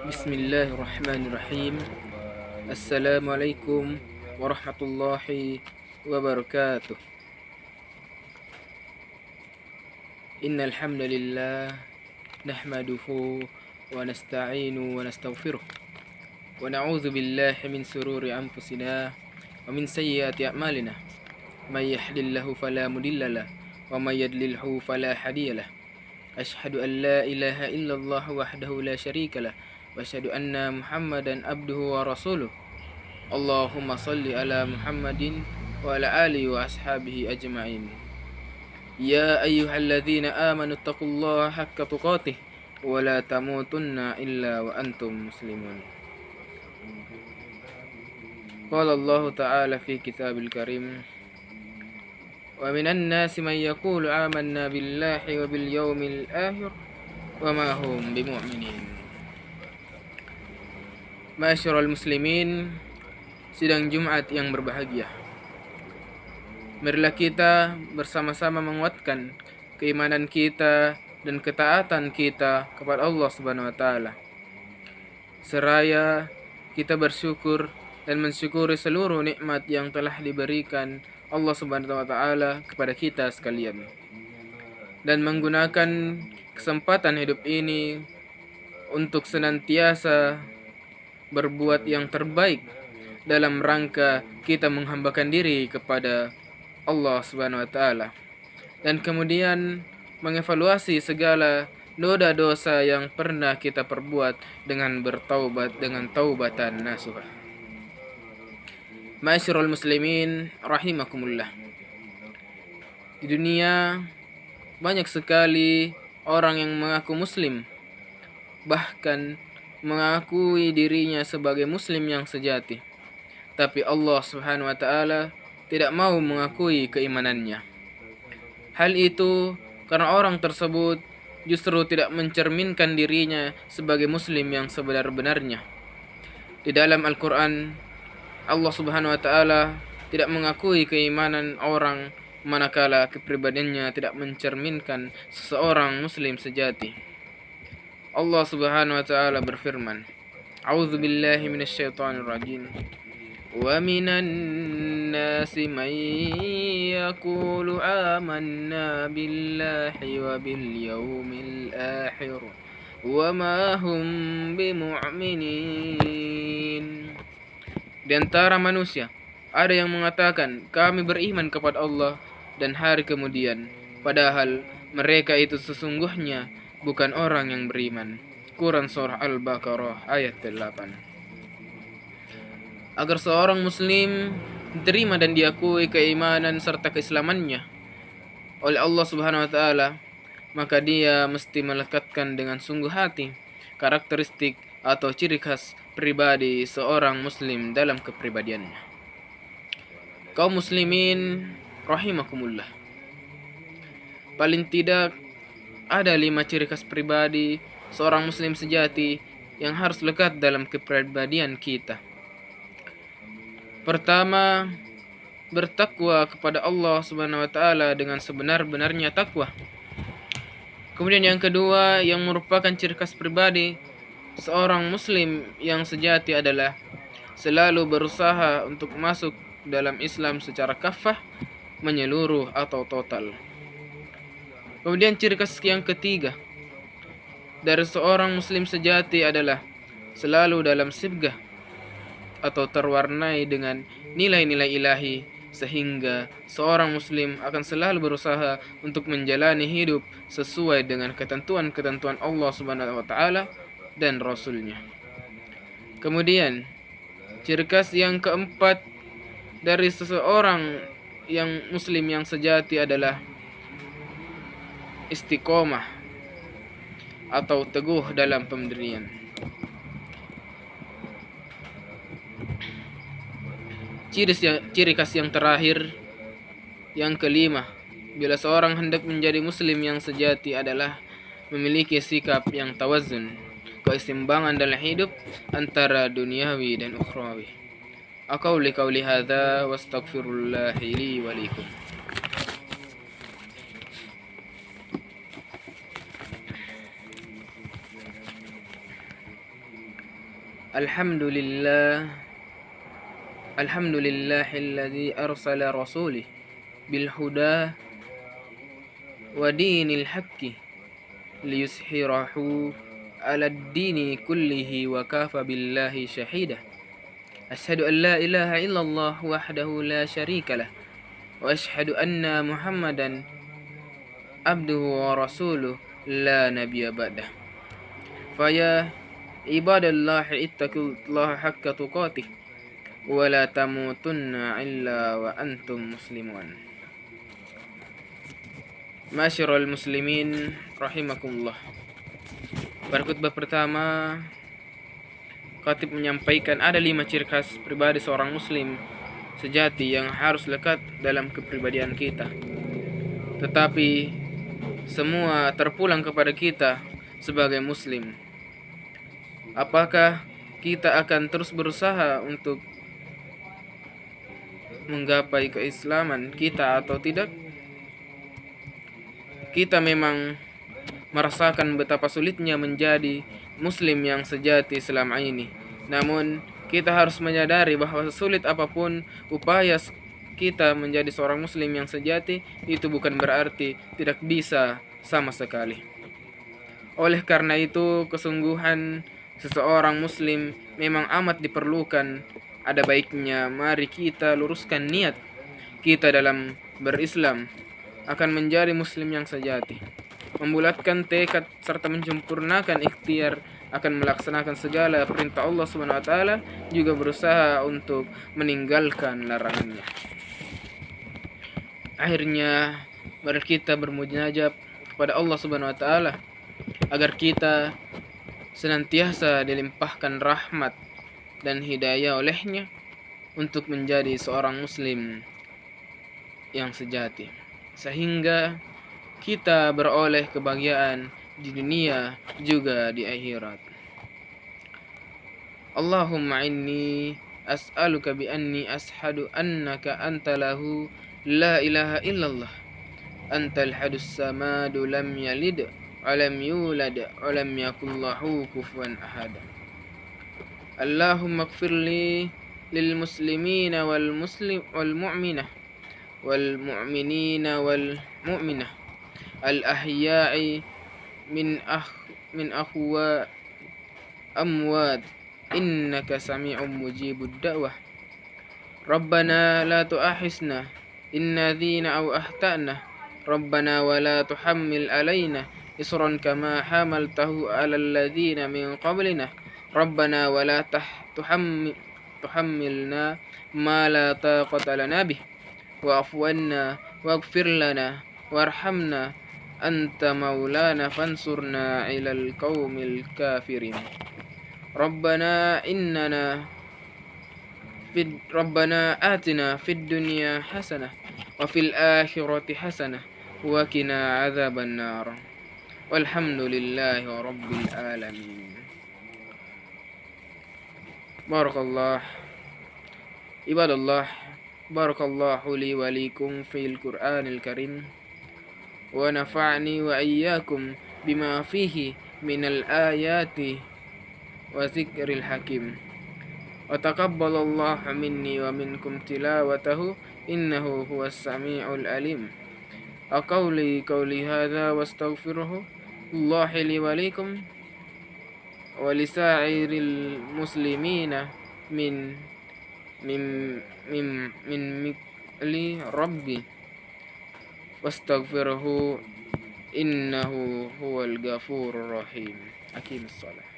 Bismillahirrahmanirrahim. Assalamualaikum warahmatullahi wabarakatuh. Innal hamdalillah nahmaduhu wa nasta'inu wa nastaghfiruh wa na'udzu billahi min sururi anfusina wa min sayyiati a'malina. May yahdihillahu fala mudhillalah wa may yudlilhu fala hadiyalah. Asyhadu an la ilaha illallah wahdahu la syarikalah wa asyhadu anna Muhammadan abduhu wa rasuluh. Allahumma salli ala Muhammadin wa ala alihi wa ashabihi ajma'in. Ya ayyuhalladzina amanu taqullaha haqqa tuqatih wa la tamutunna illa wa antum muslimun. Qala Allah ta'ala fi kitabil karim, wa minan nasi man yaqulu amanna billahi wa bil yawmil akhir wa ma hum bimu'minin. Ma'asyiral muslimin, sidang Jumat yang berbahagia. Marilah kita bersama-sama menguatkan keimanan kita dan ketaatan kita kepada Allah Subhanahu wa taala. Seraya kita bersyukur dan mensyukuri seluruh nikmat yang telah diberikan Allah Subhanahu wa taala kepada kita sekalian, dan menggunakan kesempatan hidup ini untuk senantiasa berbuat yang terbaik dalam rangka kita menghambakan diri kepada Allah Subhanahu wa taala, dan kemudian mengevaluasi segala dosa-dosa yang pernah kita perbuat dengan bertaubat dengan taubatan nasuha. Ma'asyiral muslimin rahimakumullah. Di dunia banyak sekali orang yang mengaku muslim, bahkan mengakui dirinya sebagai muslim yang sejati, tapi Allah Subhanahu wa taala tidak mau mengakui keimanannya. Hal itu karena orang tersebut justru tidak mencerminkan dirinya sebagai muslim yang sebenar-benarnya. Di dalam Al-Qur'an, Allah Subhanahu wa taala tidak mengakui keimanan orang manakala kepribadiannya tidak mencerminkan seseorang muslim sejati. Allah Subhanahu wa taala berfirman, A'udzu billahi minasyaitonir rajim. Wa minan nasi man yaqulu amanna billahi wa bil yawmil akhir wa ma hum bimu'minin. Di antara manusia ada yang mengatakan kami beriman kepada Allah dan hari kemudian, padahal mereka itu sesungguhnya bukan orang yang beriman. Quran Surah Al-Baqarah ayat 8. Agar seorang muslim diterima dan diakui keimanan serta keislamannya oleh Allah Subhanahu wa taala, maka dia mesti melekatkan dengan sungguh hati karakteristik atau ciri khas pribadi seorang muslim dalam kepribadiannya. Kaum muslimin rahimakumullah, paling tidak ada 5 ciri khas pribadi seorang muslim sejati yang harus lekat dalam kepribadian kita. Pertama, bertakwa kepada Allah Subhanahu wa taala dengan sebenar-benarnya takwa. Kemudian yang kedua, yang merupakan ciri khas pribadi seorang muslim yang sejati adalah selalu berusaha untuk masuk dalam Islam secara kafah, menyeluruh atau total. Kemudian ciri khas yang ketiga dari seorang muslim sejati adalah selalu dalam sibgah atau terwarnai dengan nilai-nilai ilahi, sehingga seorang muslim akan selalu berusaha untuk menjalani hidup sesuai dengan ketentuan-ketentuan Allah Subhanahu wa taala dan Rasulnya. Kemudian ciri khas yang keempat dari seseorang yang muslim yang sejati adalah istiqomah atau teguh dalam pendirian. Ciri khas yang terakhir, yang kelima, bila seorang hendak menjadi muslim yang sejati adalah memiliki sikap yang tawazun, keseimbangan dalam hidup antara duniawi dan ukhrawi. Aqouli qauli hadza wastaghfirullahi li wa lakum. Alhamdulillah, alhamdulillahilladzi arsala rasulih bil huda wa dinil haqqi liyushhirahu 'alad dini kullihi wa kafa billahi syahida. Asyhadu an la ilaha illallah wahdahu la syarikalah wa asyhadu anna Muhammadan abduhu wa rasuluh la nabiyya ba'dah. Faya ibadallahi ittaqullaha haqqa tuqatih wa la tamutunna illa wa antum muslimun. Masyarul muslimin rahimakumullah. Pada khutbah pertama, khatib menyampaikan ada 5 ciri khas pribadi seorang muslim sejati yang harus lekat dalam kepribadian kita. Tetapi semua terpulang kepada kita sebagai muslim. Apakah kita akan terus berusaha untuk menggapai keislaman kita atau tidak? Kita memang merasakan betapa sulitnya menjadi muslim yang sejati selama ini. Namun kita harus menyadari bahwa sesulit apapun upaya kita menjadi seorang muslim yang sejati, itu bukan berarti tidak bisa sama sekali. Oleh karena itu, kesungguhan seseorang muslim memang amat diperlukan. Ada baiknya mari kita luruskan niat kita dalam berislam akan menjadi muslim yang sejati, membulatkan tekad serta menyempurnakan ikhtiar akan melaksanakan segala perintah Allah Subhanahu wa taala, juga berusaha untuk meninggalkan larangannya. Akhirnya mari kita bermunajat kepada Allah Subhanahu wa taala agar kita senantiasa dilimpahkan rahmat dan hidayah olehnya untuk menjadi seorang muslim yang sejati, sehingga kita beroleh kebahagiaan di dunia juga di akhirat. Allahumma inni as'aluka bi anni ashhadu annaka anta lahu la ilaha illallah antal hadus samadu lam yalid wa lam yulad wa lam yakul lahu kufuwan ahad. Allahumma ighfirli lil muslimina wal mu'minah wal mu'minina wal mu'minah al ahya'i min akhwa amwat innaka sami'un mujibud da'wah. Rabbana la tu'akhizna in nadhina aw ahtana. Rabbana wa la tuhammil alaina isran kama hamaltahu 'alal ladzina min qablina. Rabbana wa la tuhammilna ma la taqata lana bih wa'fu 'anna waghfir lana warhamna anta maulana fansurna ilal qaumil kafirin. Rabbana atina fid dunya hasanah wa fil akhirati hasanah wa qina adzaban nar. Walhamdulillahi rabbil alamin. Barakallah ibadallah, barakallahu li wa likum fil Qur'anil Karim wa nafa'ni wa iyyakum bima fihi minal ayati wa zikril hakim. Wa taqabbalallahu minni wa minkum tilawatahu innahu huwas sami'ul alim. Aqawli qawli hadza wastaghfiruhu Allahi li wa likum wa lisa'iril muslimina min li rabbi wastaghfiruhu innahu huwal ghafurur rahim. Aqimus shalah.